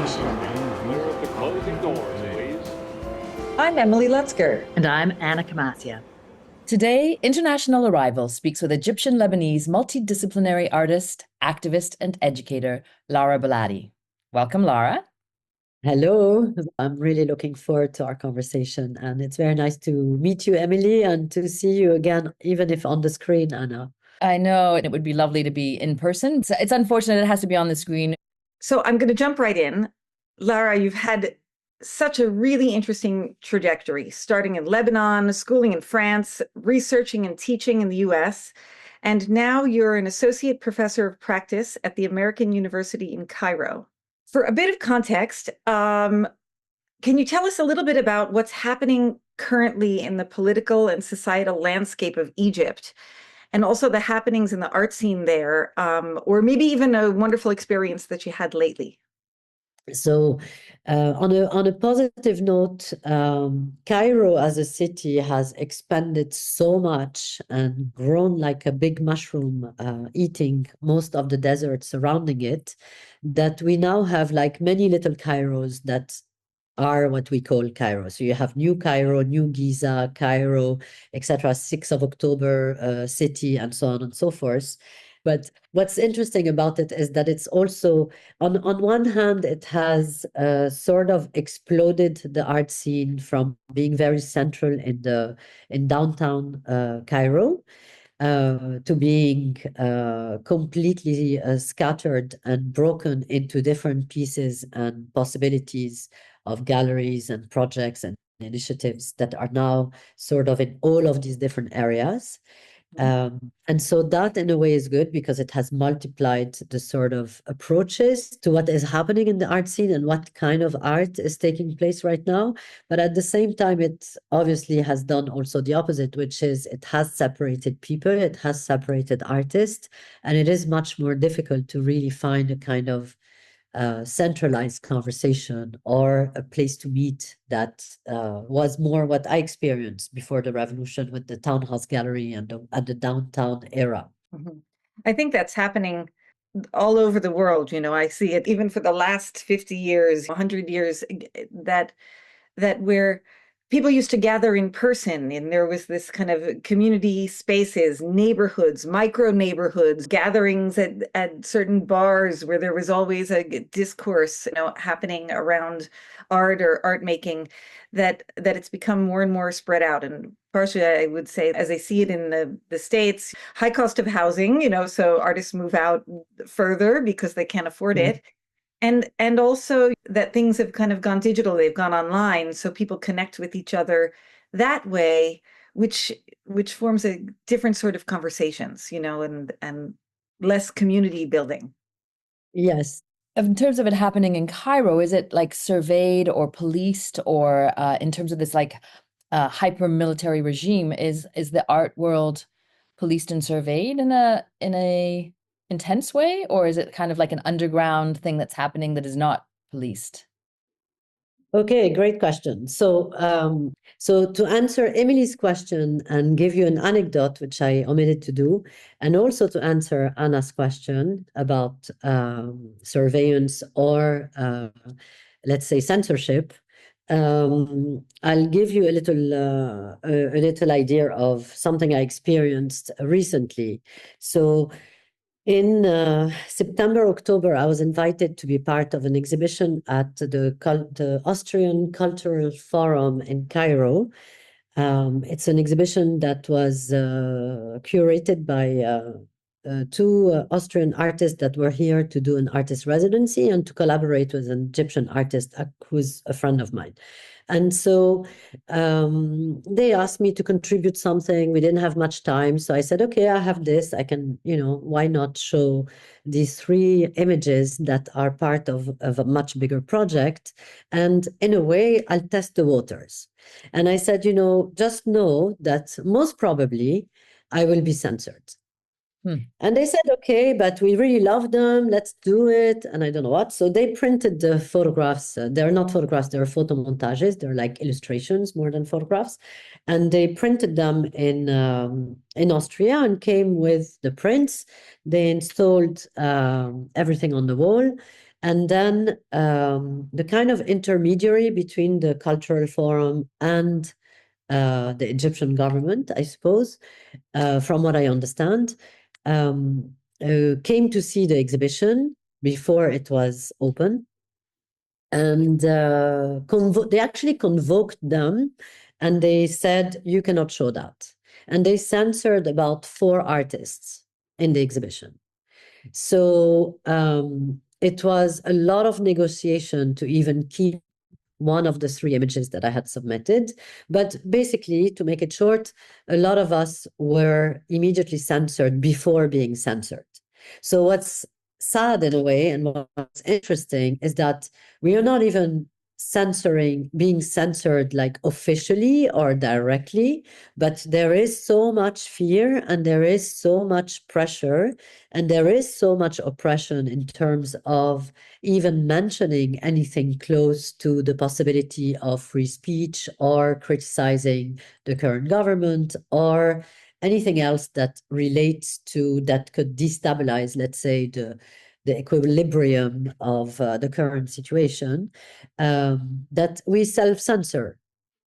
conversation. The closing doors, please. I'm Emily Lutzker. And I'm Anna Kamasia. Today, International Arrival speaks with Egyptian Lebanese multidisciplinary artist, activist, and educator, Lara Baladi. Welcome, Lara. Hello, I'm really looking forward to our conversation, and it's very nice to meet you, Emily, and to see you again, even if on the screen, Anna. I know, and it would be lovely to be in person. It's unfortunate it has to be on the screen. So I'm going to jump right in. Lara, you've had such a really interesting trajectory, starting in Lebanon, schooling in France, researching and teaching in the US, and now you're an associate professor of practice at the American University in Cairo. For a bit of context, can you tell us a little bit about what's happening currently in the political and societal landscape of Egypt, and also the happenings in the art scene there, or maybe even a wonderful experience that you had lately? So, on a positive note, Cairo as a city has expanded so much and grown like a big mushroom, eating most of the desert surrounding it, that we now have like many little Cairos that are what we call Cairo. So you have New Cairo, New Giza, Cairo, etc., 6th of October city, and so on and so forth. But what's interesting about it is that it's also, on one hand, it has sort of exploded the art scene from being very central in downtown Cairo to being completely scattered and broken into different pieces and possibilities of galleries and projects and initiatives that are now sort of in all of these different areas. And so that in a way is good because it has multiplied the sort of approaches to what is happening in the art scene and what kind of art is taking place right now. But at the same time, it obviously has done also the opposite, which is it has separated people, it has separated artists, and it is much more difficult to really find a kind of centralized conversation or a place to meet that was more what I experienced before the revolution with the townhouse gallery and the downtown era. Mm-hmm. I think that's happening all over the world. You know, I see it even for the last 50 years, 100 years, that where people used to gather in person, and there was this kind of community spaces, neighborhoods, micro neighborhoods, gatherings at certain bars where there was always a discourse, happening around art or art making, that it's become more and more spread out. And partially, I would say, as I see it in the States, high cost of housing, so artists move out further because they can't afford it. And also that things have kind of gone digital, they've gone online, so people connect with each other that way, which forms a different sort of conversations, and less community building. Yes. In terms of it happening in Cairo, is it like surveyed or policed, or in terms of this like hyper military regime, is the art world policed and surveyed in a intense way, or is it kind of like an underground thing that's happening that is not policed? Okay, great question. So to answer Emily's question and give you an anecdote, which I omitted to do, and also to answer Anna's question about surveillance or let's say censorship, I'll give you a little idea of something I experienced recently. So in September, October, I was invited to be part of an exhibition at the Austrian Cultural Forum in Cairo. It's an exhibition that was curated by two Austrian artists that were here to do an artist residency and to collaborate with an Egyptian artist who's a friend of mine. And so they asked me to contribute something. We didn't have much time. So I said, okay, I have this. I can, why not show these three images that are part of a much bigger project? And in a way, I'll test the waters. And I said, just know that most probably I will be censored. And they said, okay, but we really love them. Let's do it. And I don't know what. So they printed the photographs. They're not photographs. They're photo montages. They're like illustrations more than photographs. And they printed them in Austria and came with the prints. They installed everything on the wall. And then the kind of intermediary between the Cultural Forum and the Egyptian government, I suppose, from what I understand, came to see the exhibition before it was open. And they actually convoked them and they said, you cannot show that. And they censored about 4 artists in the exhibition. So it was a lot of negotiation to even keep one of the 3 images that I had submitted. But basically, to make it short, a lot of us were immediately censored before being censored. So what's sad in a way, and what's interesting, is that we are not even being censored like officially or directly, but there is so much fear and there is so much pressure and there is so much oppression in terms of even mentioning anything close to the possibility of free speech or criticizing the current government or anything else that relates to that could destabilize, let's say, the equilibrium of the current situation, that we self-censor.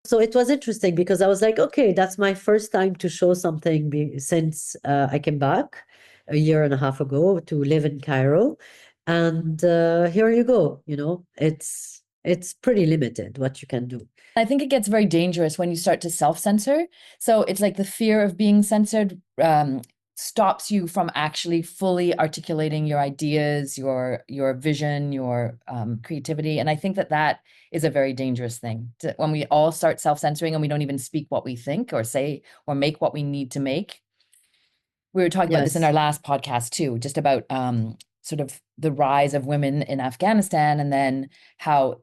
So it was interesting because I was like, okay, that's my first time to show something since I came back a year and a half ago to live in Cairo. And here you go, it's pretty limited what you can do. I think it gets very dangerous when you start to self-censor. So it's like the fear of being censored stops you from actually fully articulating your ideas, your vision, your creativity. And I think that is a very dangerous thing. When we all start self-censoring and we don't even speak what we think or say or make what we need to make. We were talking about this in Yes. our last podcast too, just about sort of the rise of women in Afghanistan, and then how,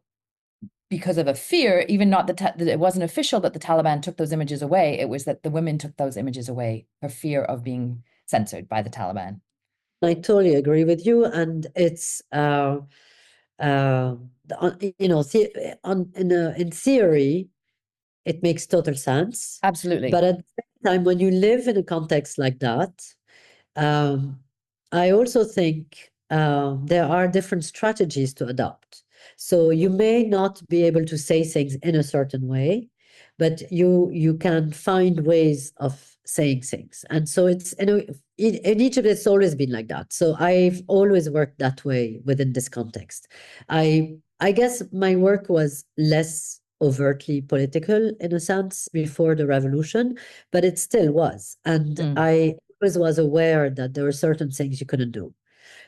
because of a fear, even not that it wasn't official that the Taliban took those images away, it was that the women took those images away for fear of being censored by the Taliban. I totally agree with you, and it's in theory, it makes total sense. Absolutely. But at the same time, when you live in a context like that, I also think there are different strategies to adopt. So you may not be able to say things in a certain way, but you can find ways of saying things. And so it's in Egypt, it's always been like that. So I've always worked that way within this context. I guess my work was less overtly political in a sense before the revolution, but it still was. And I always was aware that there were certain things you couldn't do.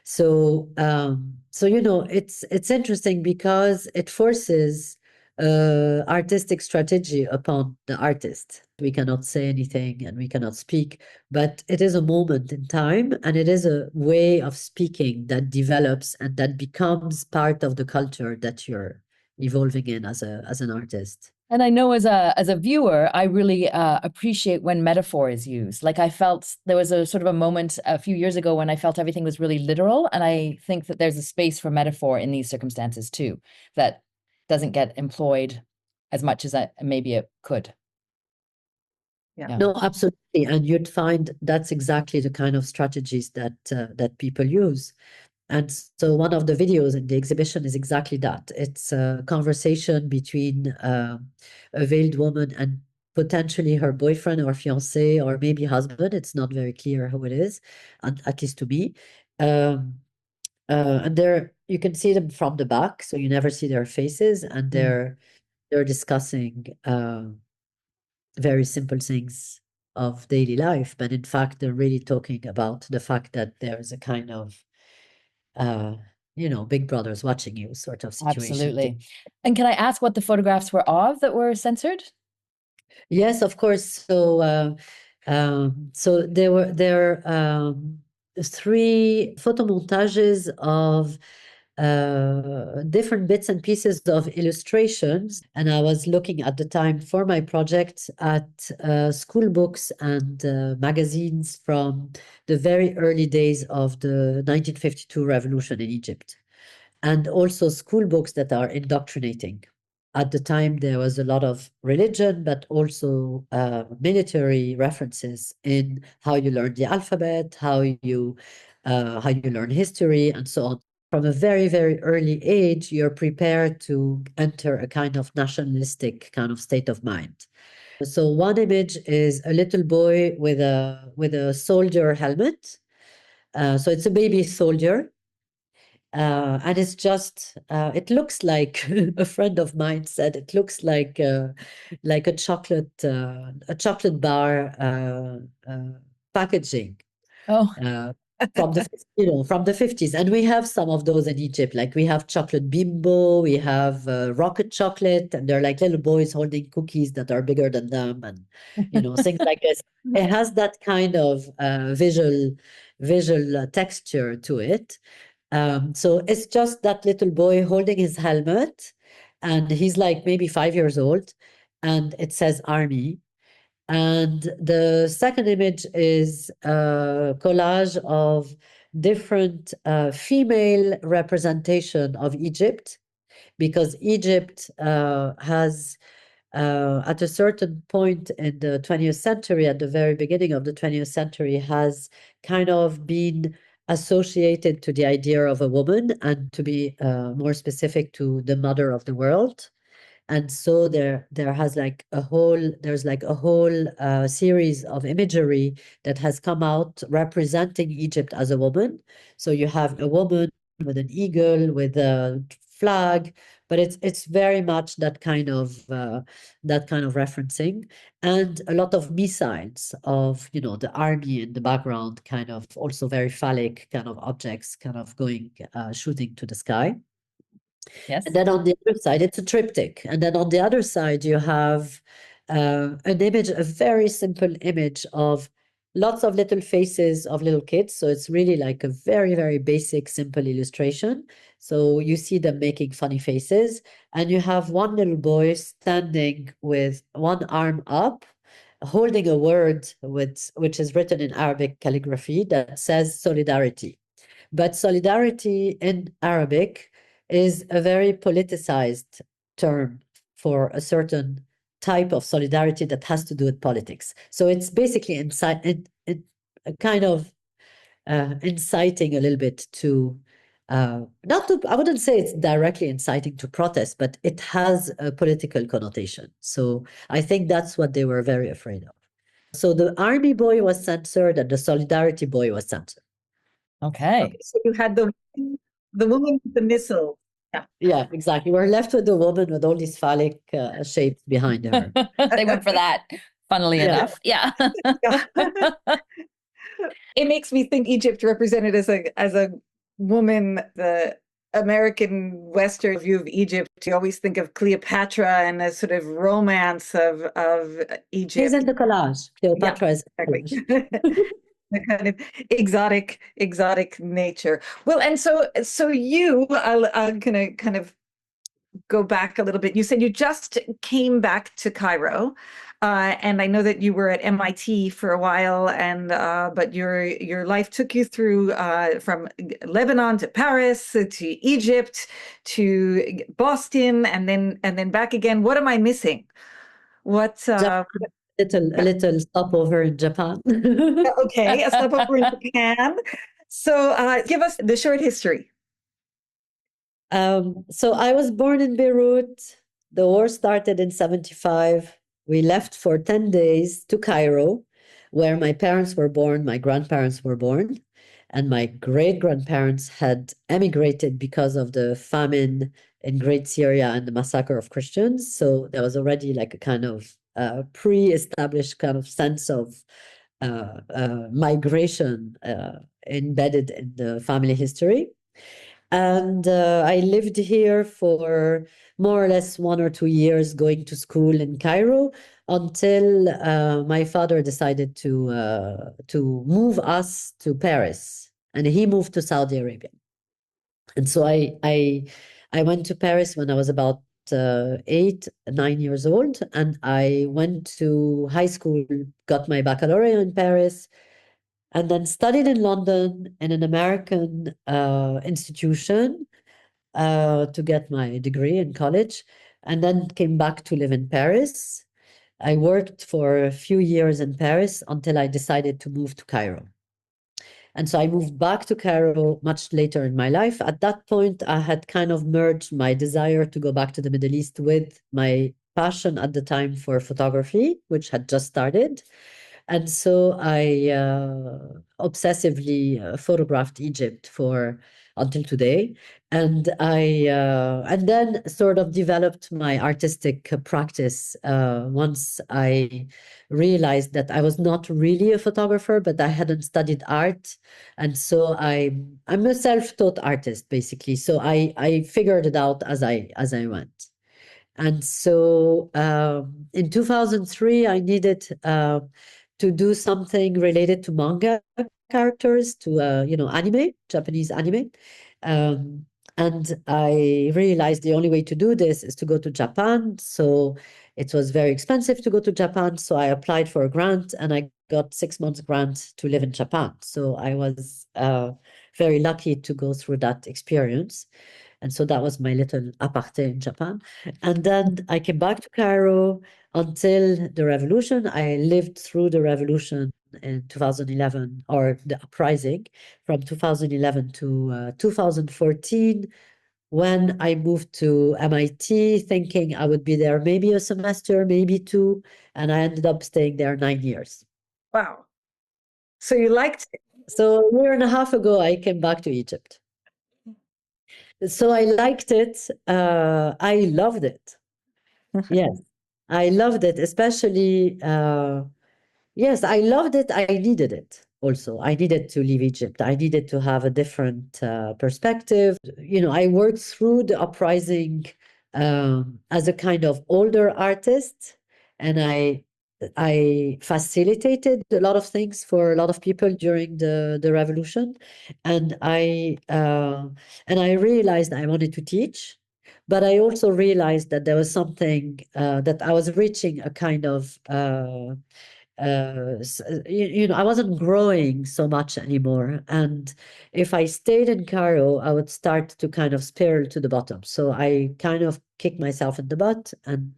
So it's interesting because it forces artistic strategy upon the artist. We cannot say anything and we cannot speak, but it is a moment in time and it is a way of speaking that develops and that becomes part of the culture that you're evolving in as an artist. And I know as a viewer, I really appreciate when metaphor is used. Like I felt there was a sort of a moment a few years ago when I felt everything was really literal. And I think that there's a space for metaphor in these circumstances too, that doesn't get employed as much as maybe it could. Yeah. No, absolutely. And you'd find that's exactly the kind of strategies that people use. And so one of the videos in the exhibition is exactly that. It's a conversation between a veiled woman and potentially her boyfriend or fiancé or maybe husband. It's not very clear who it is, and at least to me. And you can see them from the back, so you never see their faces, and they're discussing very simple things of daily life, but in fact, they're really talking about the fact that there's a kind of Big Brother's watching you sort of situation. Absolutely. And can I ask what the photographs were of that were censored? Yes, of course. So there are 3 photo montages of different bits and pieces of illustrations. And I was looking at the time for my project at school books and magazines from the very early days of the 1952 revolution in Egypt. And also school books that are indoctrinating. At the time, there was a lot of religion, but also military references in how you learn the alphabet, how you learn history, and so on. from a very, very early age, you're prepared to enter a kind of nationalistic kind of state of mind. So one image is a little boy with a soldier helmet. So it's a baby soldier. And it's just, it looks like a friend of mine said, it looks like a chocolate bar packaging. Oh, From from the 50s. And we have some of those in Egypt. Like we have chocolate bimbo, we have rocket chocolate, and they're like little boys holding cookies that are bigger than them, and things like this. It has that kind of visual texture to it. So it's just that little boy holding his helmet, and he's like maybe 5 years old, and it says army. And the second image is a collage of different female representation of Egypt, because Egypt has, at a certain point in the 20th century, at the very beginning of the 20th century, has kind of been associated to the idea of a woman, and to be more specific, to the mother of the world. And so there's like a whole series of imagery that has come out representing Egypt as a woman. So you have a woman with an eagle, with a flag, but it's very much that kind of referencing, and a lot of missiles of the army in the background, kind of also very phallic kind of objects, kind of going shooting to the sky. yes. And then on the other side, it's a triptych. And then on the other side, you have an image, a very simple image of lots of little faces of little kids. So it's really like a very, very basic, simple illustration. So you see them making funny faces. And you have one little boy standing with one arm up, holding a word which is written in Arabic calligraphy that says solidarity. But solidarity in Arabic is a very politicized term for a certain type of solidarity that has to do with politics. So it's basically kind of inciting a little bit to, not to, I wouldn't say it's directly inciting to protest, but it has a political connotation. So I think that's what they were very afraid of. So the army boy was censored and the solidarity boy was censored. Okay. Okay, so you had the woman with the missile. Yeah. Yeah, exactly. We're left with the woman with all these phallic shapes behind her. They went for that, funnily Yeah. enough. Yeah. Yeah. It makes me think Egypt represented as a woman, the American Western view of Egypt. You always think of Cleopatra and a sort of romance of Egypt. She's in the collage. Cleopatra is in the Exactly. collage. The kind of exotic nature. Well, and so I'm gonna kind of go back a little bit. You said you just came back to Cairo, and I know that you were at MIT for a while, and but your life took you through from Lebanon to Paris to Egypt to Boston, and then back again. What am I missing? What? Japan, a little stopover in Japan. Okay, a stopover in Japan. So give us the short history. So I was born in Beirut. The war started in 75. We left for 10 days to Cairo, where my parents were born, my grandparents were born, and my great-grandparents had emigrated because of the famine in Great Syria and the massacre of Christians. So there was already like a kind of pre-established kind of sense of migration embedded in the family history. And I lived here for more or less 1 or 2 years, going to school in Cairo, until my father decided to move us to Paris, and he moved to Saudi Arabia. And so I went to Paris when I was about 8, 9 years old, and I went to high school, got my baccalaureate in Paris, and then studied in London in an American institution to get my degree in college, and then came back to live in Paris. I worked for a few years in Paris until I decided to move to Cairo. And so I moved back to Cairo much later in my life. At that point, I had kind of merged my desire to go back to the Middle East with my passion at the time for photography, which had just started. And so I obsessively photographed Egypt for until today. And then sort of developed my artistic practice once I realized that I was not really a photographer, but I hadn't studied art. And so I'm a self-taught artist, basically. So I figured it out as I went. And so in 2003, I needed to do something related to manga characters, to anime, Japanese anime. And I realized the only way to do this is to go to Japan. So it was very expensive to go to Japan. So I applied for a grant and I got 6 months grant to live in Japan. So I was very lucky to go through that experience. And so that was my little aparté in Japan. And then I came back to Cairo until the revolution. I lived through the revolution in 2011, or the uprising from 2011 to 2014, when I moved to MIT, thinking I would be there maybe a semester, maybe two, and I ended up staying there 9 years. Wow. So you liked it. So a year and a half ago, I came back to Egypt. So I liked it. I loved it. Yes, I loved it, especially. Yes, I loved it. I needed it also. I needed to leave Egypt. I needed to have a different perspective. I worked through the uprising as a kind of older artist, and I facilitated a lot of things for a lot of people during the revolution, and I realized I wanted to teach, but I also realized that there was something that I was reaching a kind of I wasn't growing so much anymore. And if I stayed in Cairo, I would start to kind of spiral to the bottom. So I kind of kicked myself in the butt. And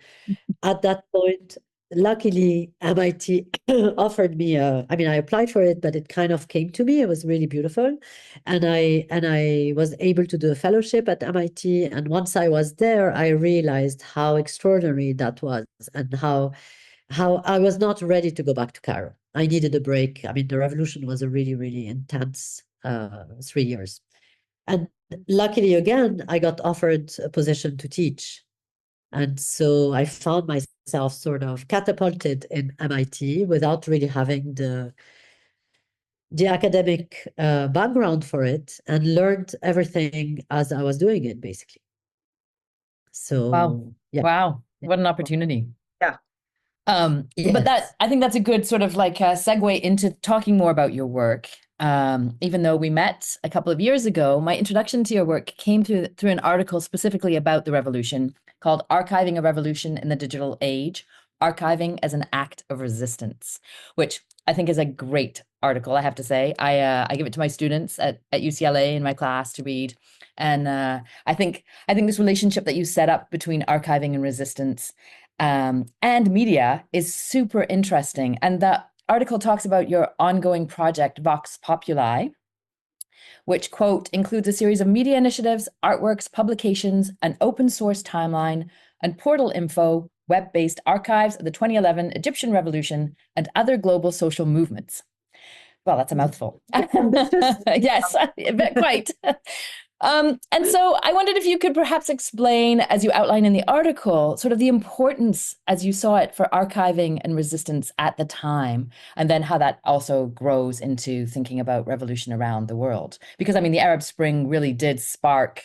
at that point, luckily, MIT offered me I applied for it, but it kind of came to me. It was really beautiful. And I was able to do a fellowship at MIT. And once I was there, I realized how extraordinary that was, and how I was not ready to go back to Cairo. I needed a break. I mean, the revolution was a really, really intense 3 years. And luckily, again, I got offered a position to teach. And so I found myself sort of catapulted in MIT without really having the academic background for it, and learned everything as I was doing it, basically. So, Wow. yeah. Wow. What an opportunity. Yeah. But I think that's a good sort of like segue into talking more about your work. Even though we met a couple of years ago, my introduction to your work came through an article specifically about the revolution called Archiving a Revolution in the Digital Age, Archiving as an Act of Resistance, which I think is a great article, I have to say. I give it to my students at UCLA in my class to read. And I think this relationship that you set up between archiving and resistance and media is super interesting. And the article talks about your ongoing project, Vox Populi, which, quote, includes a series of media initiatives, artworks, publications, an open source timeline, and portal info, web-based archives of the 2011 Egyptian Revolution and other global social movements. Well, that's a mouthful. Yes, quite. And so I wondered if you could perhaps explain, as you outline in the article, sort of the importance as you saw it for archiving and resistance at the time, and then how that also grows into thinking about revolution around the world. Because, I mean, the Arab Spring really did spark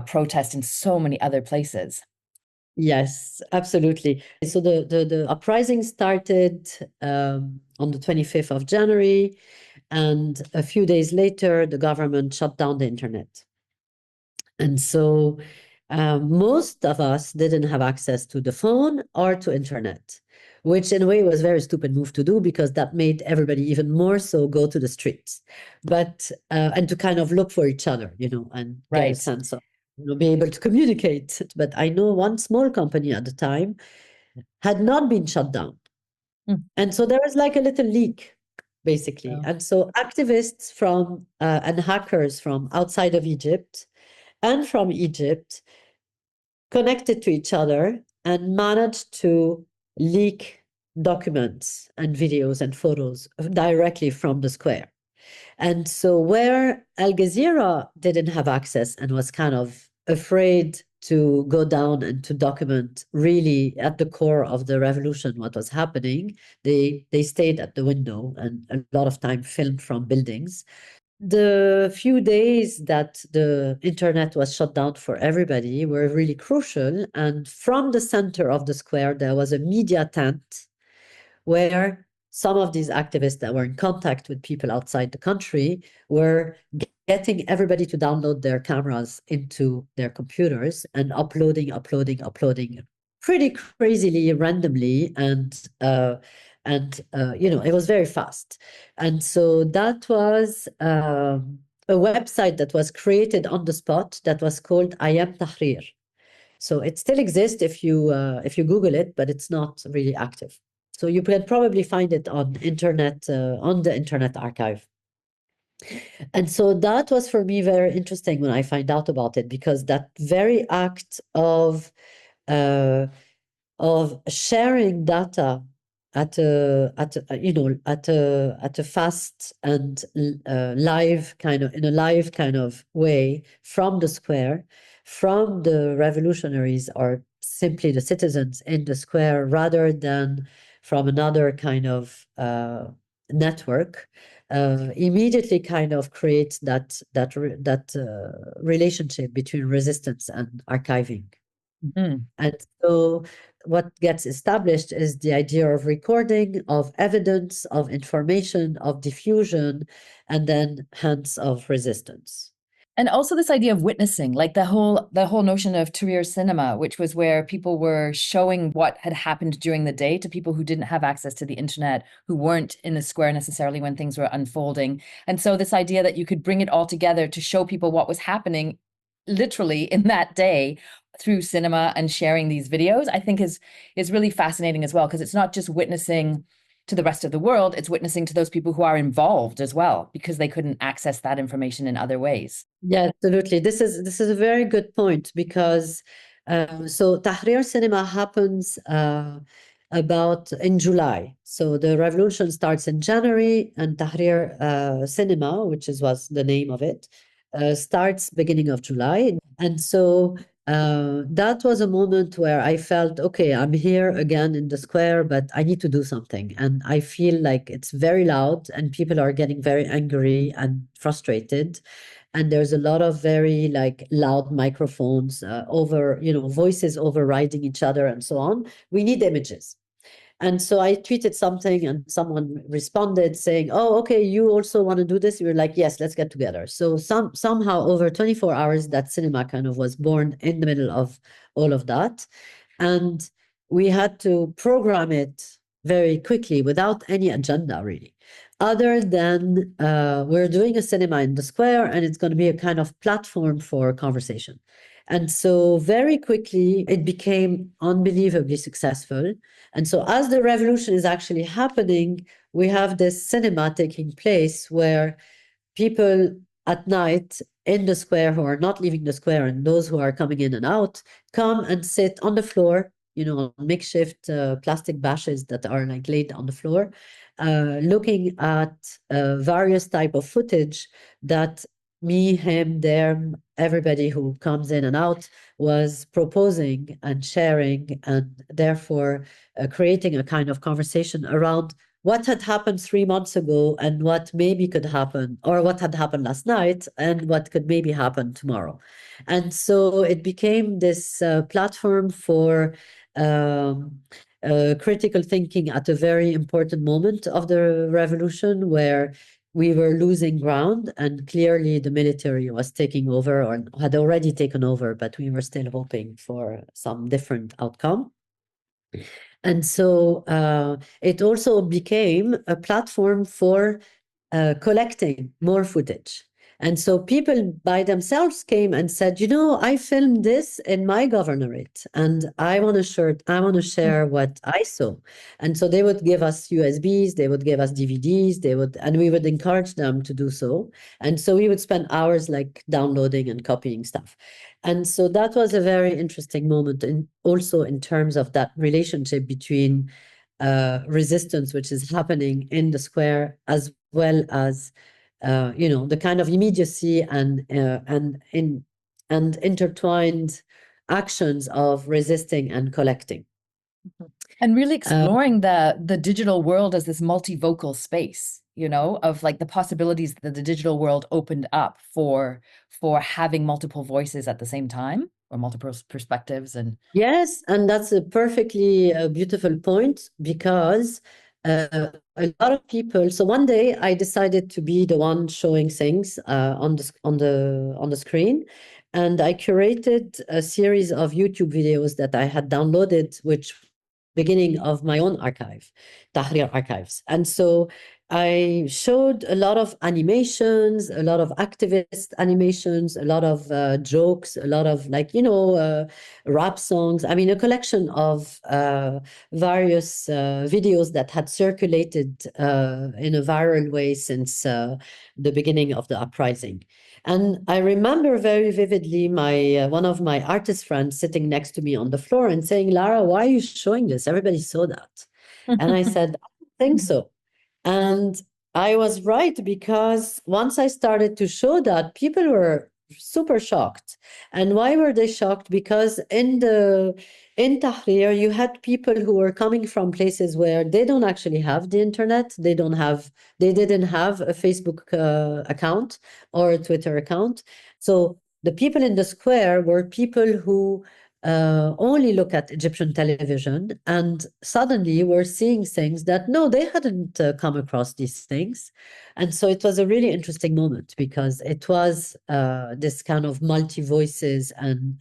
protest in so many other places. Yes, absolutely. So the uprising started on the 25th of January, and a few days later, the government shut down the internet. And so most of us didn't have access to the phone or to internet, which in a way was a very stupid move to do, because that made everybody even more so go to the streets, but and to kind of look for each other, and get a sense of, be able to communicate. But I know one small company at the time had not been shut down. And so there was like a little leak. basically. Wow. And so activists from and hackers from outside of Egypt and from Egypt connected to each other and managed to leak documents and videos and photos directly from the square. And so where Al Jazeera didn't have access and was kind of afraid to go down and to document really at the core of the revolution what was happening, they stayed at the window and a lot of time filmed from buildings. The few days that the internet was shut down for everybody were really crucial. And from the center of the square, there was a media tent where some of these activists that were in contact with people outside the country were getting everybody to download their cameras into their computers and uploading pretty crazily randomly it was very fast. And so that was a website that was created on the spot that was called Ayam Tahrir. So it still exists if you Google it, but it's not really active. So you can probably find it on internet on the Internet Archive. And so that was for me very interesting when I find out about it, because that very act of sharing data at a fast and live kind of in a live kind of way from the square, from the revolutionaries or simply the citizens in the square, rather than from another kind of network, immediately kind of creates that relationship between resistance and archiving. Mhm. And so what gets established is the idea of recording, of evidence, of information, of diffusion, and then hence of resistance. And also this idea of witnessing, like the whole notion of Tahrir cinema, which was where people were showing what had happened during the day to people who didn't have access to the internet, who weren't in the square necessarily when things were unfolding. And so this idea that you could bring it all together to show people what was happening literally in that day through cinema and sharing these videos, I think is really fascinating as well, because it's not just witnessing to the rest of the world, it's witnessing to those people who are involved as well, because they couldn't access that information in other ways. Yeah, absolutely. This is a very good point, because so Tahrir cinema happens about in July. So the revolution starts in January, and Tahrir cinema, which was the name of it, starts beginning of July. And so that was a moment where I felt, okay, I'm here again in the square, but I need to do something. And I feel like it's very loud and people are getting very angry and frustrated. And there's a lot of very like loud microphones voices overriding each other and so on. We need images. And so I tweeted something and someone responded saying, oh, okay, you also want to do this? We were like, yes, let's get together. So somehow over 24 hours, that cinema kind of was born in the middle of all of that. And we had to program it very quickly without any agenda, really, other than we're doing a cinema in the square and it's going to be a kind of platform for conversation. And so very quickly, it became unbelievably successful. And so as the revolution is actually happening, we have this cinema taking place where people at night in the square who are not leaving the square and those who are coming in and out come and sit on the floor, on makeshift plastic bashes that are like laid on the floor, looking at various type of footage that me, him, them, everybody who comes in and out was proposing and sharing, and therefore creating a kind of conversation around what had happened 3 months ago and what maybe could happen, or what had happened last night and what could maybe happen tomorrow. And so it became this platform for critical thinking at a very important moment of the revolution, where we were losing ground and clearly the military was taking over or had already taken over, but we were still hoping for some different outcome. And so it also became a platform for collecting more footage. And so people by themselves came and said, you know, I filmed this in my governorate and I want to share what I saw. And so they would give us USBs, they would give us DVDs, and we would encourage them to do so. And so we would spend hours like downloading and copying stuff. And so that was a very interesting moment, also in terms of that relationship between resistance, which is happening in the square, as well as the kind of immediacy and intertwined actions of resisting and collecting. And really exploring the digital world as this multivocal space, of like the possibilities that the digital world opened up for having multiple voices at the same time, or multiple perspectives. And yes, and that's a perfectly beautiful point, because a lot of people. So one day I decided to be the one showing things on the screen, and I curated a series of YouTube videos that I had downloaded, which beginning of my own archive, Tahrir archives. And so I showed a lot of animations, a lot of activist animations, a lot of jokes, a lot of rap songs. I mean, a collection of various videos that had circulated in a viral way since the beginning of the uprising. And I remember very vividly one of my artist friends sitting next to me on the floor and saying, Lara, why are you showing this? Everybody saw that. And I said, I don't think so. And I was right, because once I started to show that, people were super shocked. And why were they shocked? Because in Tahrir, you had people who were coming from places where they don't actually have the internet. They didn't have a Facebook account or a Twitter account. So the people in the square were people who only look at Egyptian television, and suddenly we're seeing things that they hadn't come across these things. And so it was a really interesting moment, because it was this kind of multi voices and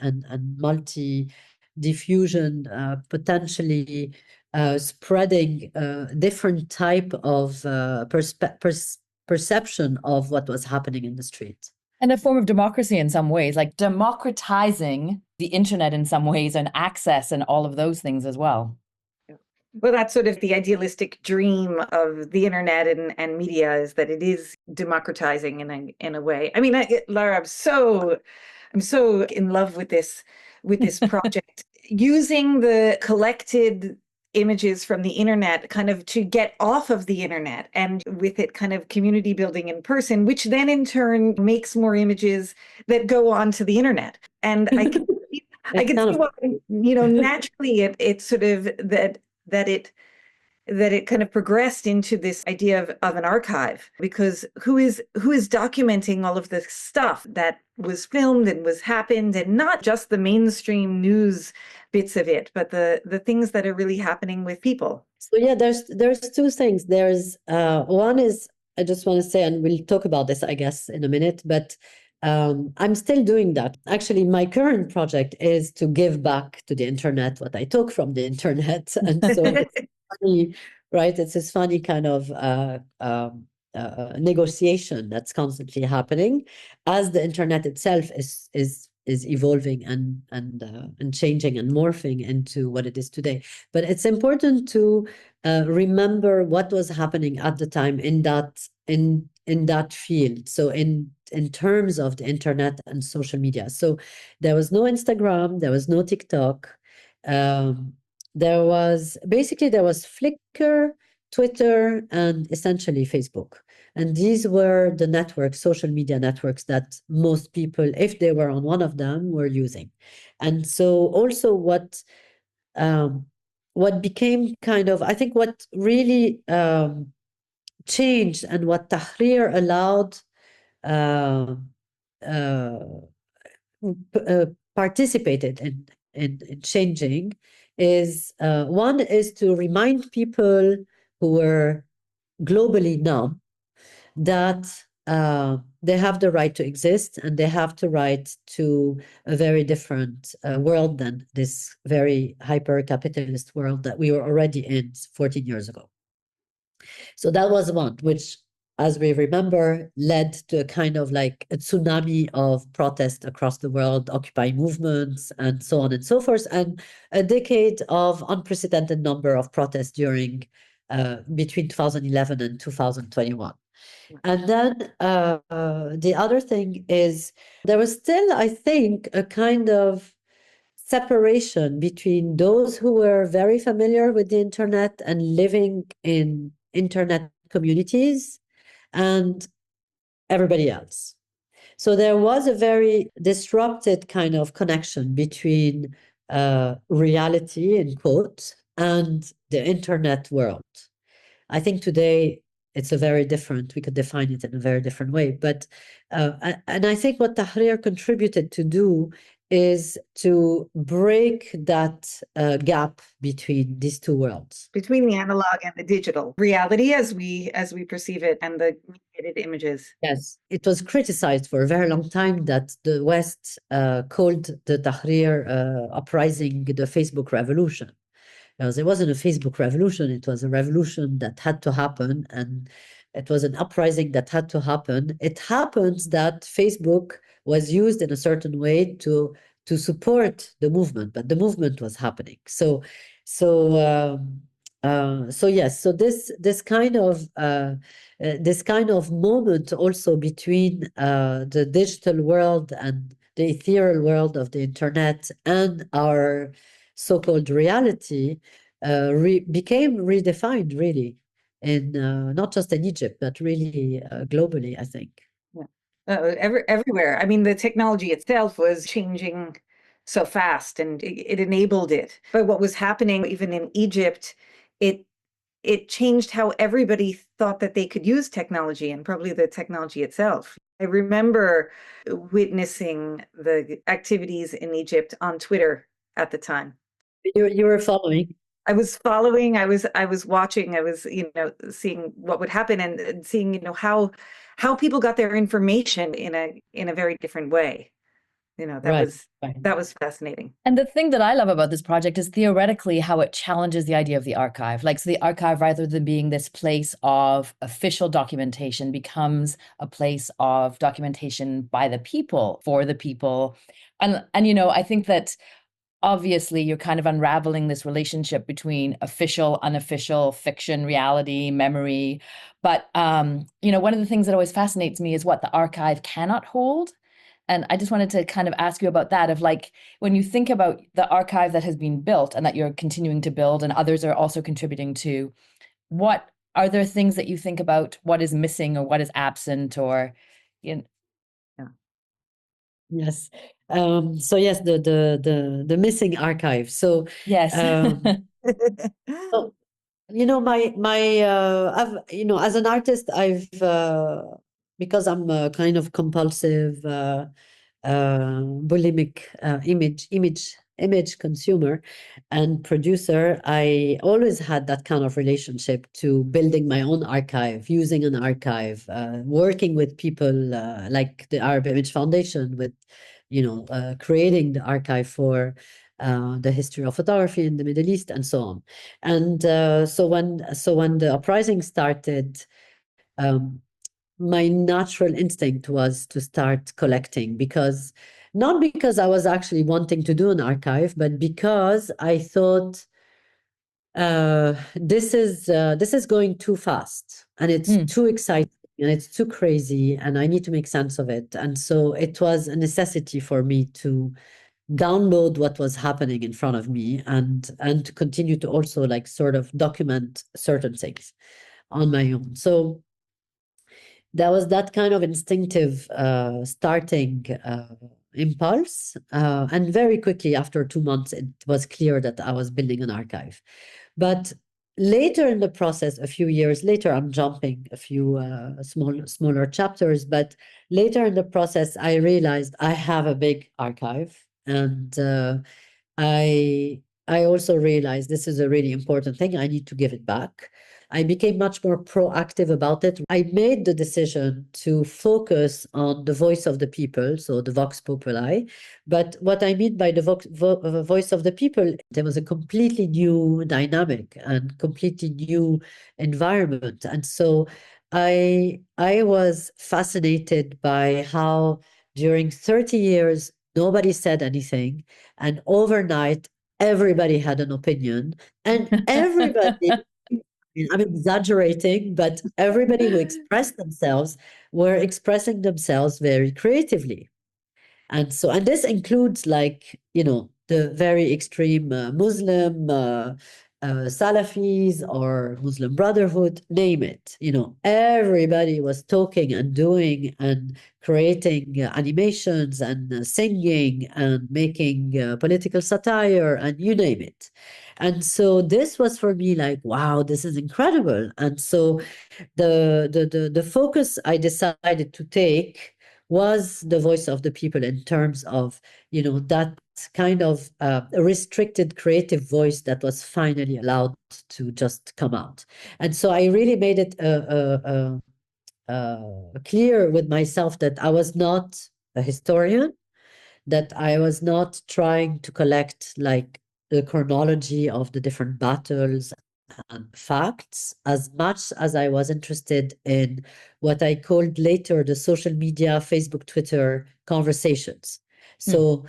multi diffusion, potentially spreading different type of perception of what was happening in the street. And a form of democracy in some ways, like democratizing the internet in some ways, and access and all of those things as well. Well, that's sort of the idealistic dream of the internet and media, is that it is democratizing in a way. I mean, Lara, I'm so in love with this project, using the collected images from the internet kind of to get off of the internet, and with it kind of community building in person, which then in turn makes more images that go onto the internet. And I can see why, naturally it's sort of that it kind of progressed into this idea of an archive, because who is documenting all of this stuff that was filmed and was happened, and not just the mainstream news bits of it, but the things that are really happening with people. So yeah, there's two things. There's one is, I just want to say, and we'll talk about this, I guess, in a minute, but I'm still doing that. Actually, my current project is to give back to the internet what I took from the internet. And so it's funny, right? It's this funny kind of negotiation that's constantly happening as the internet itself is evolving and changing and morphing into what it is today. But it's important to remember what was happening at the time in that field. So in terms of the internet and social media. So there was no Instagram, there was no TikTok. There was Flickr, Twitter, and essentially Facebook. And these were the networks, social media networks, that most people, if they were on one of them, were using. And so also what became kind of, I think what really changed, and what Tahrir allowed participated in changing, is one is to remind people who were globally numb that they have the right to exist, and they have the right to a very different world than this very hyper-capitalist world that we were already in 14 years ago. So that was one, which as we remember, led to a kind of like a tsunami of protest across the world, Occupy movements, and so on and so forth, and a decade of unprecedented number of protests during between 2011 and 2021. And then the other thing is there was still, I think, a kind of separation between those who were very familiar with the internet and living in internet communities and everybody else. So there was a very disrupted kind of connection between reality, in quotes, and the internet world. I think today it's a very different, we could define it in a very different way. But, and I think what Tahrir contributed to do is to break that gap between these two worlds. Between the analog and the digital reality as we perceive it and the mediated images. Yes, it was criticized for a very long time that the West called the Tahrir uprising the Facebook revolution. Because it wasn't a Facebook revolution, it was a revolution that had to happen, and it was an uprising that had to happen. It happens that Facebook was used in a certain way to support the movement, but the movement was happening. So yes, so this kind of moment also between the digital world and the ethereal world of the internet and our so-called reality became redefined really in not just in Egypt but really globally, I think. Everywhere. I mean, the technology itself was changing so fast, and it enabled it. But what was happening even in Egypt, it changed how everybody thought that they could use technology, and probably the technology itself. I remember witnessing the activities in Egypt on Twitter at the time. You were following. I was following, I was watching, I was, seeing what would happen, and seeing, how people got their information in a very different way. That was fascinating. And the thing that I love about this project is theoretically how it challenges the idea of the archive. Like, so the archive, rather than being this place of official documentation, becomes a place of documentation by the people, for the people. And I think that obviously you're kind of unraveling this relationship between official, unofficial, fiction, reality, memory. But, one of the things that always fascinates me is what the archive cannot hold. And I just wanted to kind of ask you about that, of like, when you think about the archive that has been built and that you're continuing to build and others are also contributing to, what are there things that you think about what is missing or what is absent, or Yes. So yes, the missing archive. So yes. so, I've as an artist, I've because I'm a kind of compulsive bulimic image consumer and producer, I always had that kind of relationship to building my own archive, using an archive, working with people like the Arab Image Foundation with, creating the archive for the history of photography in the Middle East and so on. And so when the uprising started, my natural instinct was to start collecting, not because I was actually wanting to do an archive, but because I thought this is going too fast and it's too exciting and it's too crazy and I need to make sense of it. And so it was a necessity for me to download what was happening in front of me and to continue to also like sort of document certain things on my own. So there was that kind of instinctive starting impulse. And very quickly, after 2 months, it was clear that I was building an archive. But later in the process, a few years later, I'm jumping a few smaller chapters, but later in the process, I realized I have a big archive. And I also realized this is a really important thing. I need to give it back. I became much more proactive about it. I made the decision to focus on the voice of the people, so the Vox Populi. But what I mean by the voice of the people, there was a completely new dynamic and completely new environment. And so I was fascinated by how during 30 years nobody said anything, and overnight everybody had an opinion, and everybody, I'm exaggerating, but everybody who expressed themselves were expressing themselves very creatively. And so, and this includes, like, the very extreme Muslim Salafis or Muslim Brotherhood, name it. Everybody was talking and doing and creating animations and singing and making political satire and you name it. And so this was for me like, wow, this is incredible. And so the focus I decided to take was the voice of the people in terms of, that kind of restricted creative voice that was finally allowed to just come out. And so I really made it clear with myself that I was not a historian, that I was not trying to collect like the chronology of the different battles and facts as much as I was interested in what I called later the social media, Facebook, Twitter conversations. So,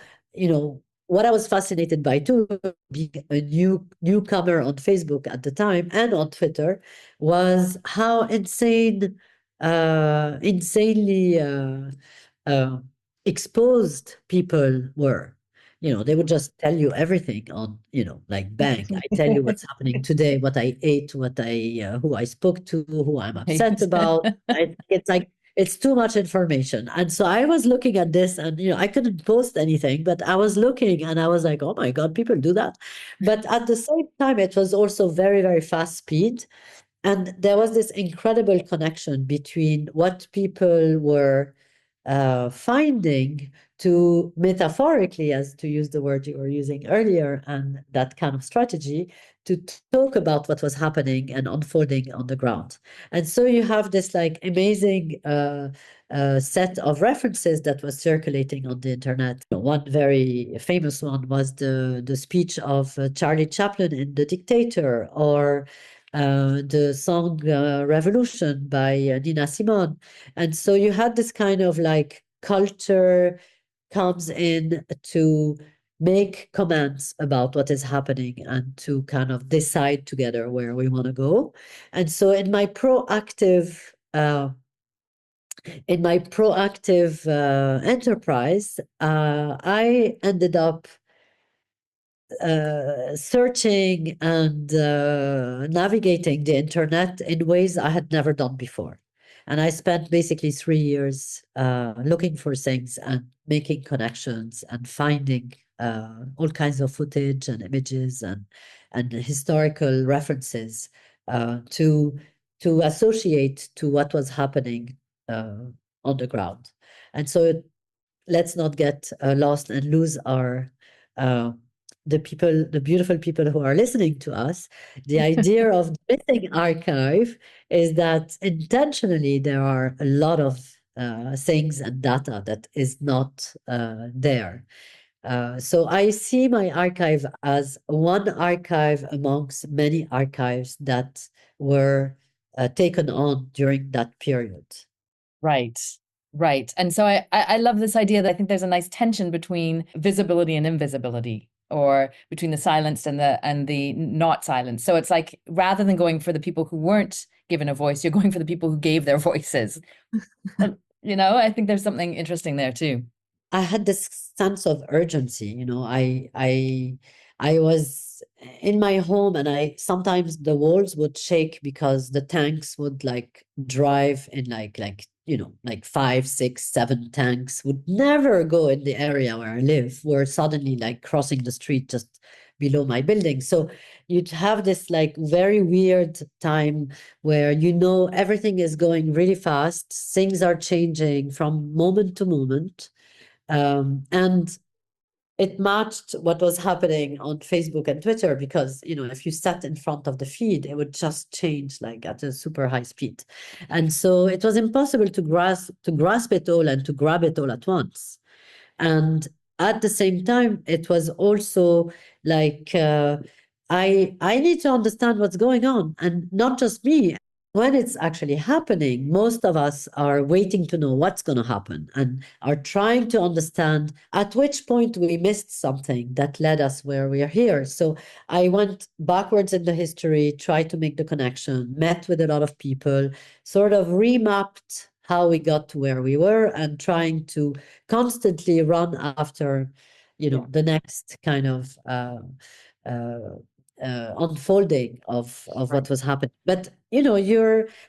what I was fascinated by too, being a newcomer on Facebook at the time and on Twitter, was how insanely uh, exposed people were. They would just tell you everything on, like bang, I tell you what's happening today, what I ate, who I spoke to, who I'm upset about. It's like, it's too much information. And so I was looking at this and, I couldn't post anything, but I was looking and I was like, oh my God, people do that. But at the same time, it was also very, very fast speed. And there was this incredible connection between what people were finding to metaphorically, as to use the word you were using earlier, and that kind of strategy to talk about what was happening and unfolding on the ground. And so you have this like amazing set of references that was circulating on the internet. One very famous one was the speech of Charlie Chaplin in The Dictator, or the song Revolution by Nina Simone. And so you had this kind of like culture comes in to make comments about what is happening and to kind of decide together where we want to go. And so in my proactive enterprise, I ended up searching and navigating the internet in ways I had never done before. And I spent basically 3 years looking for things and making connections and finding all kinds of footage and images and historical references to associate to what was happening on the ground. And so let's not get lost and lose our the beautiful people who are listening to us. The idea of the missing archive is that intentionally there are a lot of things and data that is not there. So I see my archive as one archive amongst many archives that were taken on during that period. Right. Right. And so I love this idea that I think there's a nice tension between visibility and invisibility, or between the silenced and the not silenced. So it's like, rather than going for the people who weren't given a voice, you're going for the people who gave their voices. I think there's something interesting there too. I had this sense of urgency, I was in my home, and I sometimes the walls would shake because the tanks would like drive in like 5, 6, 7 tanks would never go in the area where I live, were suddenly like crossing the street just below my building. So you'd have this like very weird time where everything is going really fast, things are changing from moment to moment. And it matched what was happening on Facebook and Twitter, because if you sat in front of the feed, it would just change like at a super high speed. And so it was impossible to grasp it all and to grab it all at once. And at the same time, it was also like I need to understand what's going on, and not just me. when it's actually happening, most of us are waiting to know what's going to happen and are trying to understand at which point we missed something that led us where we are here. So I went backwards in the history, tried to make the connection, met with a lot of people, sort of remapped how we got to where we were, and trying to constantly run after, Yeah. the next kind of unfolding of Right. what was happening. But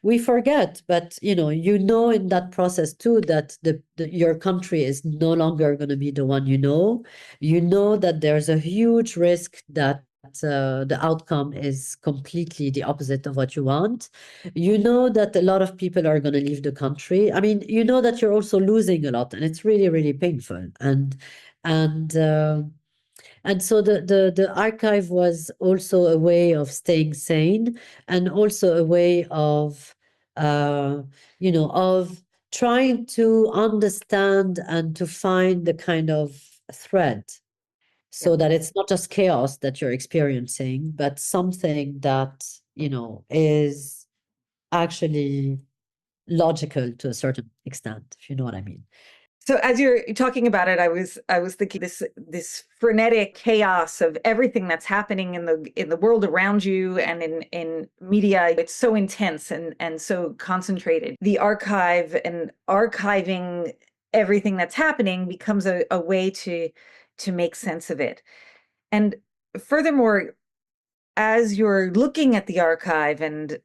we forget, but in that process too, that your country is no longer going to be the one that there's a huge risk that the outcome is completely the opposite of what you want. That a lot of people are going to leave the country. I mean, that you're also losing a lot, and it's really, really painful. And so the archive was also a way of staying sane, and also a way of of trying to understand and to find the kind of thread, so that it's not just chaos that you're experiencing, but something that is actually logical to a certain extent, if you know what I mean. So as you're talking about it, I was thinking this frenetic chaos of everything that's happening in the world around you and in media. It's so intense and so concentrated. The archive and archiving everything that's happening becomes a way to make sense of it. And furthermore, as you're looking at the archive and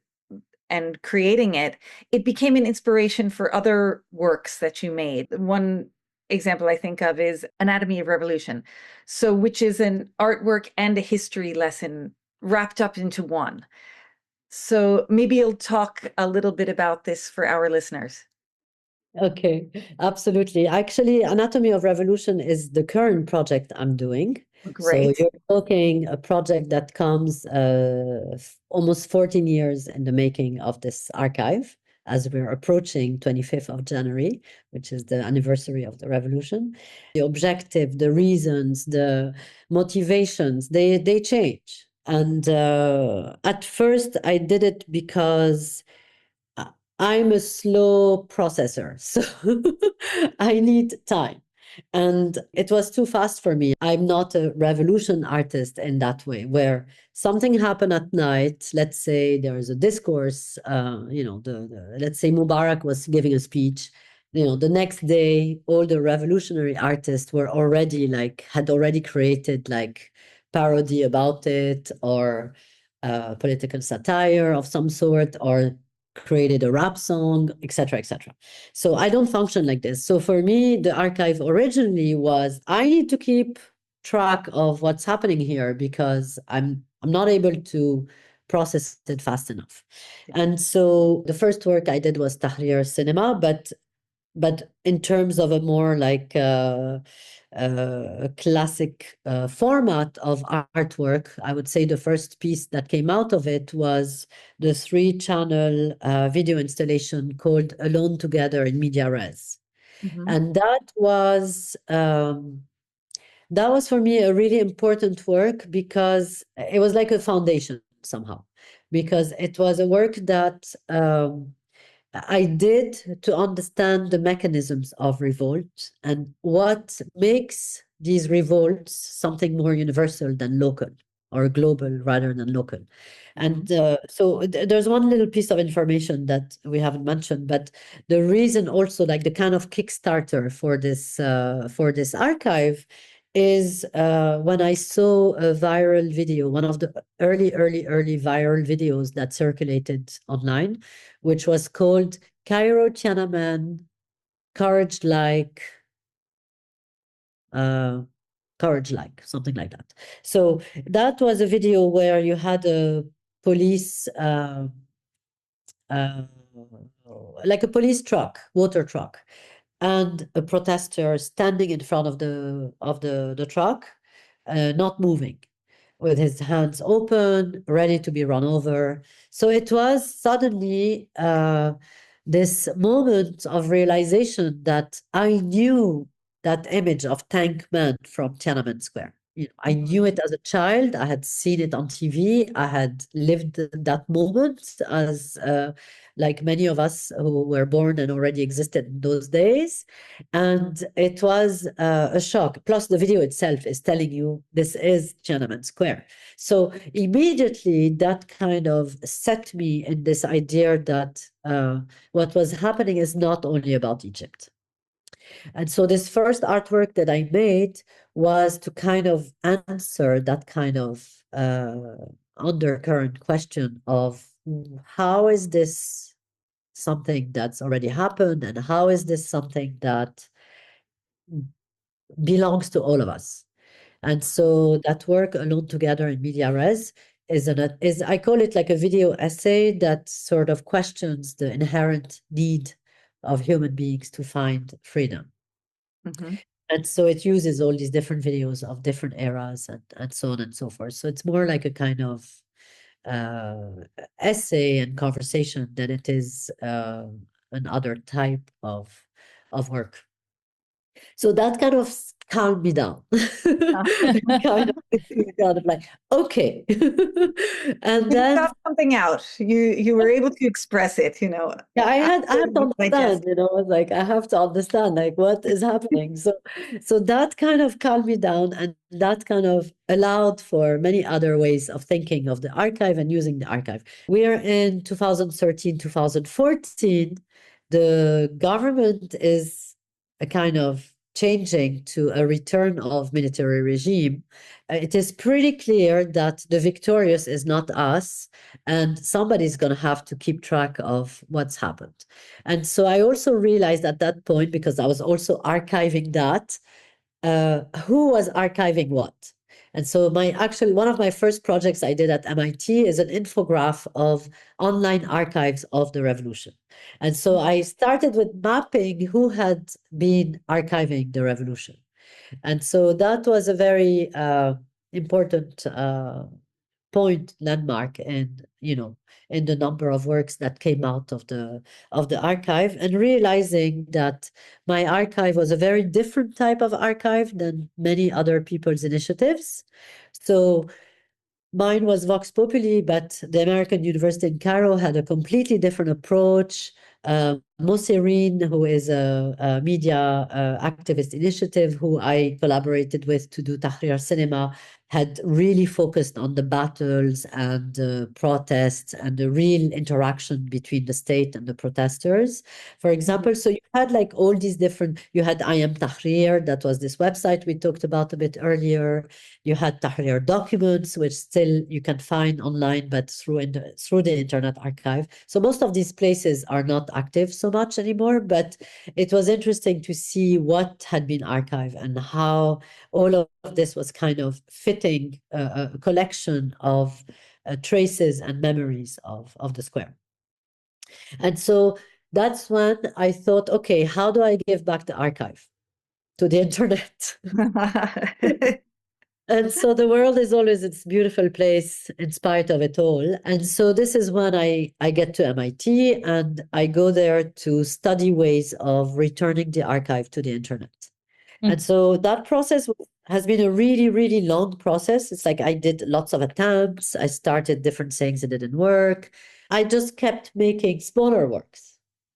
creating it, it became an inspiration for other works that you made. One example I think of is Anatomy of Revolution, so which is an artwork and a history lesson wrapped up into one. So maybe you'll talk a little bit about this for our listeners. Okay, absolutely. Actually, Anatomy of Revolution is the current project I'm doing. So Great. you're talking a project that comes almost 14 years in the making of this archive, as we're approaching 25th of January, which is the anniversary of the revolution. The objective, the reasons, the motivations, they change. And at first, I did it because I'm a slow processor, so I need time. And it was too fast for me. I'm not a revolution artist in that way, where something happened at night. Let's say there is a discourse, let's say Mubarak was giving a speech. The next day, all the revolutionary artists were already had already created parody about it, or political satire of some sort, or created a rap song, etc., etc. So I don't function like this. So for me, the archive originally was, I need to keep track of what's happening here, because I'm not able to process it fast enough. And so the first work I did was Tahrir Cinema, but in terms of a more classic format of artwork, I would say the first piece that came out of it was the 3-channel video installation called Alone Together in Media Res. And that was for me a really important work, because it was like a foundation somehow, because it was a work that I did to understand the mechanisms of revolt and what makes these revolts something more universal than local, or global rather than local. And so there's one little piece of information that we haven't mentioned, but the reason also, the kind of Kickstarter for this archive is when I saw a viral video, one of the early viral videos that circulated online, which was called Cairo Tiananmen Courage Like, something like that. So that was a video where you had a police, like a police truck, water truck, and a protester standing in front of the truck, not moving, with his hands open, ready to be run over. So it was suddenly this moment of realization that I knew that image of Tank Man from Tiananmen Square. I knew it as a child. I had seen it on TV. I had lived that moment as like many of us who were born and already existed in those days. And it was a shock. Plus, the video itself is telling you this is Tiananmen Square. So immediately that kind of set me in this idea that what was happening is not only about Egypt. And so this first artwork that I made was to kind of answer that kind of undercurrent question of how is this something that's already happened, and how is this something that belongs to all of us? And so that work, Alone Together in Media Res, is I call it like a video essay that sort of questions the inherent need of human beings to find freedom. Mhm. And so it uses all these different videos of different eras and so on and so forth. So it's more like a kind of essay and conversation than it is another type of work. So that kind of calmed me down. Kind of, kind of like, okay. And You then got something out. You were able to express it, yeah, I have to digest. understand, like I have to understand like what is happening. So that kind of calmed me down, and that kind of allowed for many other ways of thinking of the archive and using the archive. We are in 2013, 2014. The government is a kind of changing to a return of military regime. It is pretty clear that the victorious is not us, and somebody's going to have to keep track of what's happened. And so I also realized at that point, because I was also archiving that, who was archiving what. And so one of my first projects I did at MIT is an infograph of online archives of the revolution. And so I started with mapping who had been archiving the revolution. And so that was a very important point landmark in the number of works that came out of the archive, and realizing that my archive was a very different type of archive than many other people's initiatives. So mine was Vox Populi, but the American University in Cairo had a completely different approach. Moserine, who is a media activist initiative who I collaborated with to do Tahrir Cinema, had really focused on the battles and protests and the real interaction between the state and the protesters. For example, so you had like all these different, you had I Am Tahrir, that was this website we talked about a bit earlier. You had Tahrir documents, which still you can find online, but through the Internet Archive. So most of these places are not active so much anymore, but it was interesting to see what had been archived and how all of this was kind of fitting a collection of traces and memories of the square. And so that's when I thought, okay, how do I give back the archive to the internet? And so the world is always its beautiful place in spite of it all. And so this is when I get to MIT, and I go there to study ways of returning the archive to the internet. And so that process has been a really, really long process. It's like I did lots of attempts. I started different things, it didn't work. I just kept making smaller works.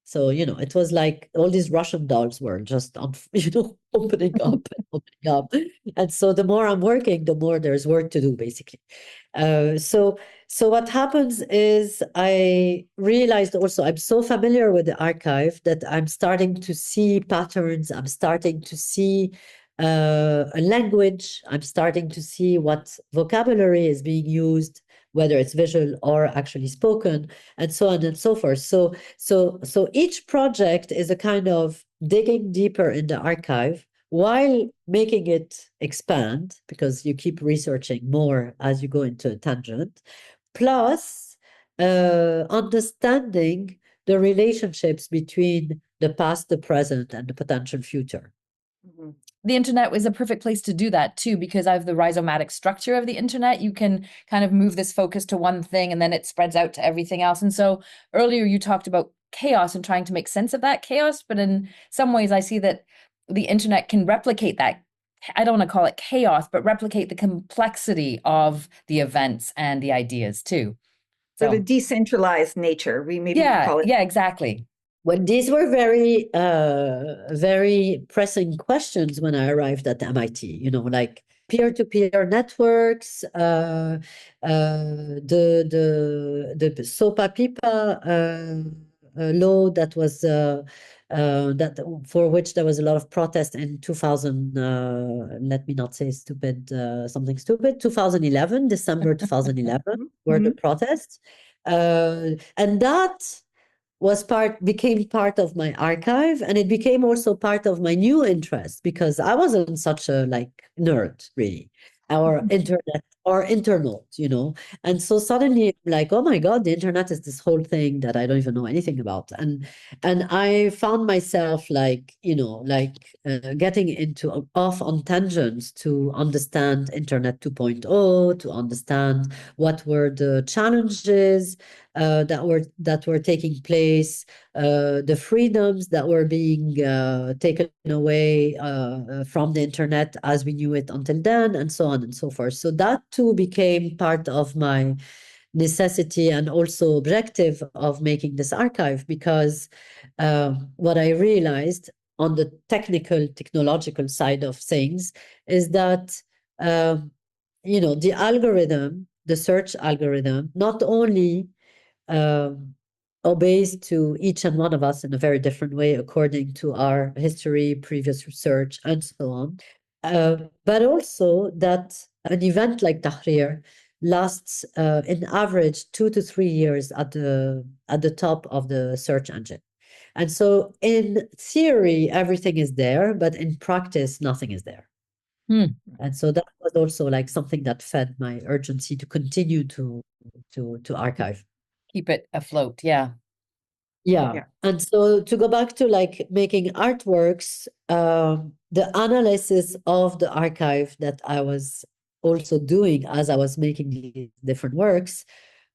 So, it was like all these Russian dolls were just, opening up and opening up. And so the more I'm working, the more there's work to do, basically. So what happens is I realized also I'm so familiar with the archive that I'm starting to see patterns. I'm starting to see a language. I'm starting to see what vocabulary is being used, whether it's visual or actually spoken, and so on and so forth. So each project is a kind of digging deeper in the archive while making it expand, because you keep researching more as you go into a tangent, plus understanding the relationships between the past, the present, and the potential future. The internet was a perfect place to do that too, because of the rhizomatic structure of the internet. You can kind of move this focus to one thing and then it spreads out to everything else. And so earlier you talked about chaos and trying to make sense of that chaos, but in some ways I see that the internet can replicate that I don't want to call it chaos, but replicate the complexity of the events and the ideas too. So the So decentralized nature, we maybe yeah, call it. yeah, exactly. Well, these were very pressing questions when I arrived at MIT, like peer-to-peer networks, the SOPA PIPA law that was that for which there was a lot of protest in 2000. Let me not say something stupid. 2011, December 2011, were the Mhm. protests, and that became part of my archive, and it became also part of my new interest because I wasn't such a nerd really, or internet or internaut, and so suddenly I'm like, oh my god, the internet is this whole thing that I don't even know anything about, and I found myself getting off on tangents to understand internet 2.0, to understand what were the challenges that were taking place, the freedoms that were being taken away from the internet as we knew it until then, and so on and so forth. So that too became part of my necessity and also objective of making this archive, because what I realized on the technological side of things is that the search algorithm, not only um, obeys to each and one of us in a very different way according to our history, previous research, and so on. But also that an event like Tahrir lasts in average 2 to 3 years at the top of the search engine. And so in theory, everything is there, but in practice, nothing is there. And so that was also something that fed my urgency to continue to archive. Keep it afloat. Yeah. Yeah. And so to go back to making artworks, the analysis of the archive that I was also doing as I was making these different works,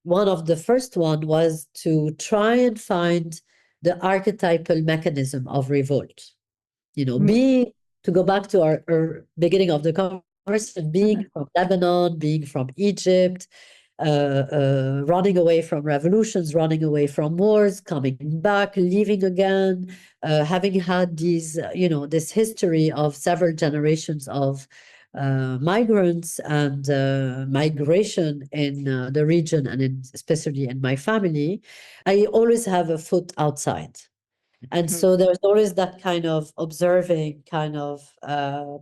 one of the first one was to try and find the archetypal mechanism of revolt. To go back to our beginning of the conversation, being from Lebanon, being from Egypt, running away from revolutions, running away from wars, coming back, leaving again, having had this history of several generations of migrants and migration in the region, and especially in my family, I always have a foot outside. And so there's always that kind of observing kind of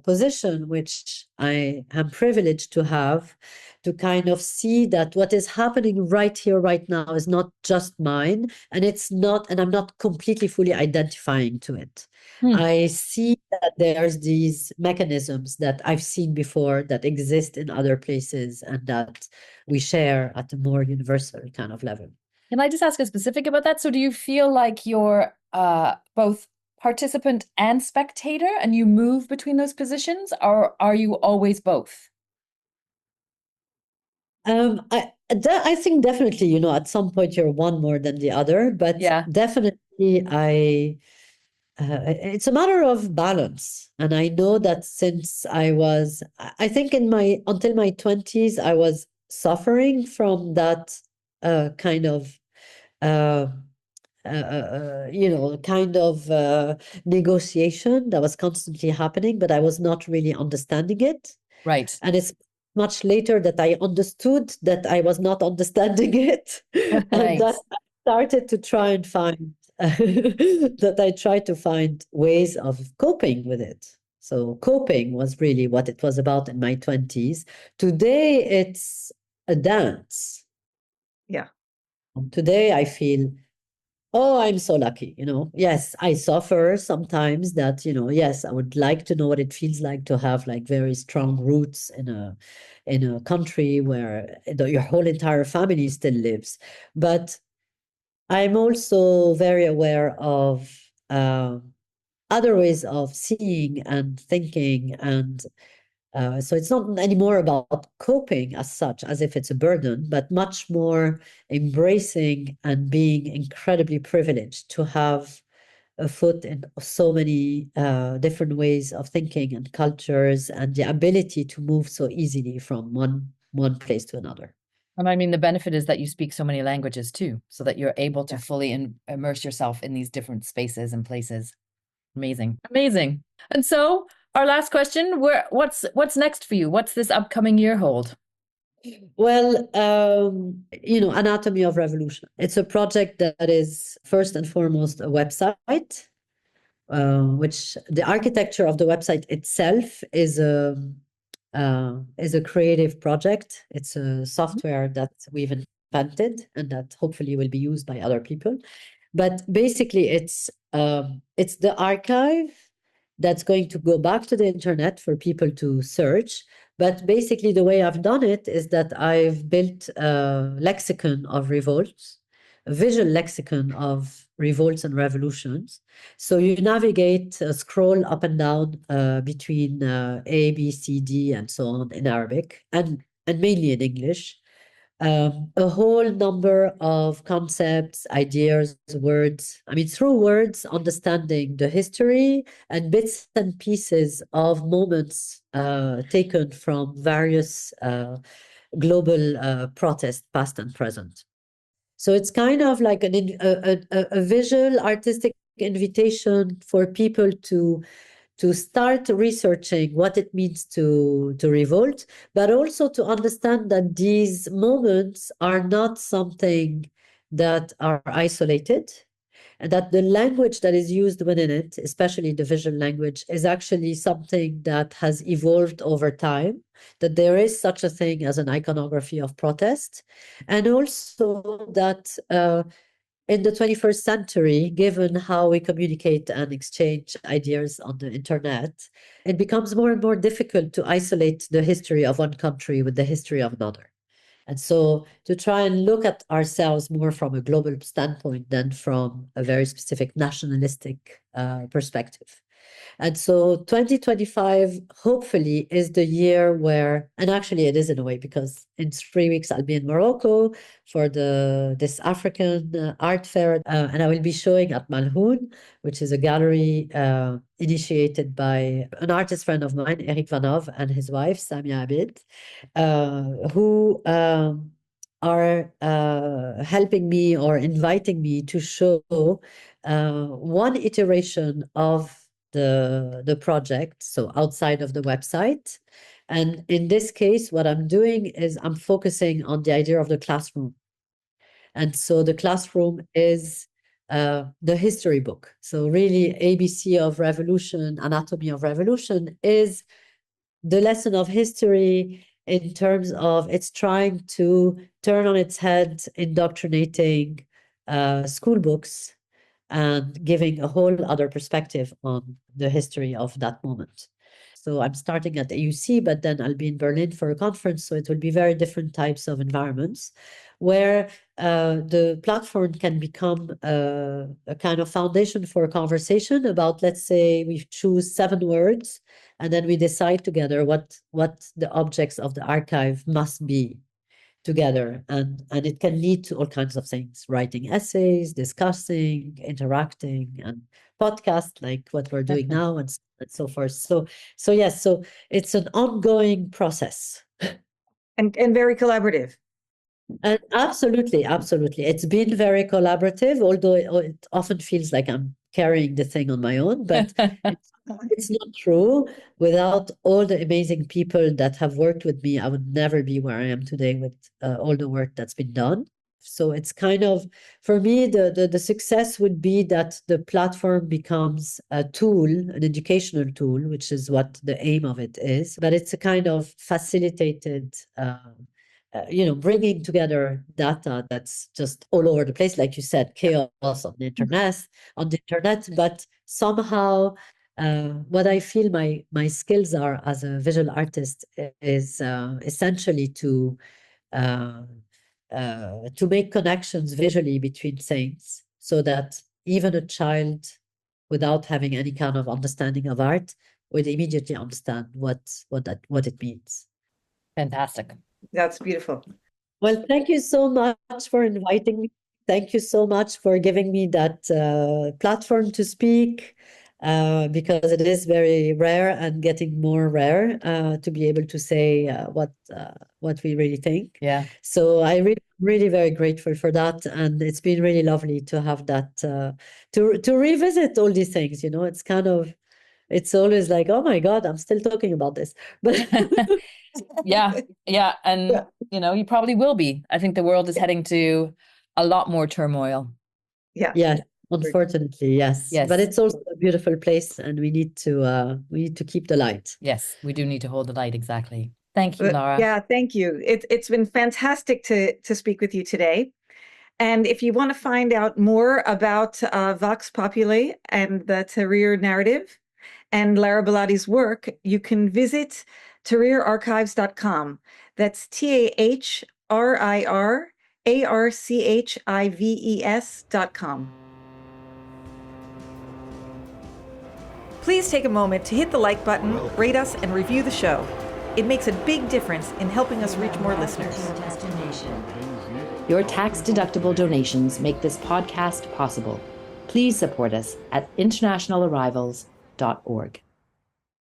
position, which I am privileged to have, to kind of see that what is happening right here, right now is not just mine, and I'm not completely fully identifying to it. I see that there's these mechanisms that I've seen before that exist in other places and that we share at a more universal kind of level. Can I just ask a specific about that? So do you feel like you're both participant and spectator and you move between those positions, or are you always both? I think definitely, at some point you're one more than the other, but Yeah. definitely it's a matter of balance. And I know that since I think until my 20s, I was suffering from that kind of negotiation that was constantly happening, but I was not really understanding it. Right. And it's much later that I understood that I was not understanding it. And Right. that I started to try and find ways of coping with it. So coping was really what it was about in my 20s. Today, it's a dance. Yeah. Today, I feel, oh, I'm so lucky, Yes, I suffer sometimes that, yes, I would like to know what it feels like to have very strong roots in a country where your whole entire family still lives. But I'm also very aware of other ways of seeing and thinking, and so it's not anymore about coping as such, as if it's a burden, but much more embracing and being incredibly privileged to have afoot in so many different ways of thinking and cultures, and the ability to move so easily from one place to another. And I mean, the benefit is that you speak so many languages too, so that you're able to Yeah. fully immerse yourself in these different spaces and places. Amazing. Amazing. And so our last question, what's next for you? What's this upcoming year hold? Well, Anatomy of Revolution. It's a project that is first and foremost a website, which the architecture of the website itself is a creative project. It's a software that we've invented and that hopefully will be used by other people. But basically, it's the archive that's going to go back to the internet for people to search. But basically, the way I've done it is that I've built a lexicon of revolts, a visual lexicon of revolts and revolutions. So you navigate, scroll up and down between A, B, C, D, and so on in Arabic, and mainly in English. A whole number of concepts, ideas, words. I mean, through words, understanding the history and bits and pieces of moments taken from various global protests, past and present. So it's kind of like a visual artistic invitation for people to start researching what it means to revolt, but also to understand that these moments are not something that are isolated, and that the language that is used within it, especially the visual language, is actually something that has evolved over time, that there is such a thing as an iconography of protest, and also that in the 21st century, given how we communicate and exchange ideas on the internet, it becomes more and more difficult to isolate the history of one country with the history of another. And so to try and look at ourselves more from a global standpoint than from a very specific nationalistic perspective. And so 2025, hopefully, is the year where, and actually it is in a way, because in 3 weeks I'll be in Morocco for this African art fair, and I will be showing at Malhoun, which is a gallery initiated by an artist friend of mine, Eric Vanov, and his wife, Samia Abid, who are helping me or inviting me to show one iteration of the project, so outside of the website. And in this case, what I'm doing is I'm focusing on the idea of the classroom. And so the classroom is the history book. So really, ABC of Revolution, Anatomy of Revolution is the lesson of history in terms of it's trying to turn on its head indoctrinating school books and giving a whole other perspective on the history of that moment. So I'm starting at AUC, but then I'll be in Berlin for a conference. So it will be very different types of environments where the platform can become a kind of foundation for a conversation about, let's say, we choose 7 words, and then we decide together what the objects of the archive must be together, and it can lead to all kinds of things: writing essays, discussing, interacting, and podcasts like what we're doing now, and so forth. So yes, so it's an ongoing process. And very collaborative. And absolutely, it's been very collaborative, although it often feels like I'm carrying the thing on my own, but it's not true. Without all the amazing people that have worked with me, I would never be where I am today with all the work that's been done. So it's kind of, for me, the success would be that the platform becomes a tool, an educational tool, which is what the aim of it is. But it's a kind of facilitated bringing together data that's just all over the place, like you said, chaos on the internet, but somehow what I feel my skills are as a visual artist is essentially to make connections visually between things, so that even a child, without having any kind of understanding of art, would immediately understand what it means. Fantastic. That's beautiful. Well, thank you so much for inviting me. Thank you so much for giving me that platform to speak, because it is very rare and getting more rare to be able to say what we really think. Yeah. So I really very grateful for that, and it's been really lovely to have that to revisit all these things. You know, it's kind of, it's always like, oh my God, I'm still talking about this, but Yeah, yeah, and Yeah. you know, you probably will be. I think the world is heading to a lot more turmoil. Yeah. yeah, unfortunately, yes. But Yes. it's also a beautiful place, and we need to keep the light. Yes, we do need to hold the light, exactly. Thank you, But Lara. yeah, thank you. It's been fantastic to speak with you today. And if you want to find out more about Vox Populi and the Tahrir narrative and Lara Baladi's work, you can visit tahrirarchives.com. That's TahrirArchives.com. Please take a moment to hit the like button, rate us, and review the show. It makes a big difference in helping us reach more listeners. Your tax-deductible donations make this podcast possible. Please support us at internationalarrivals.org.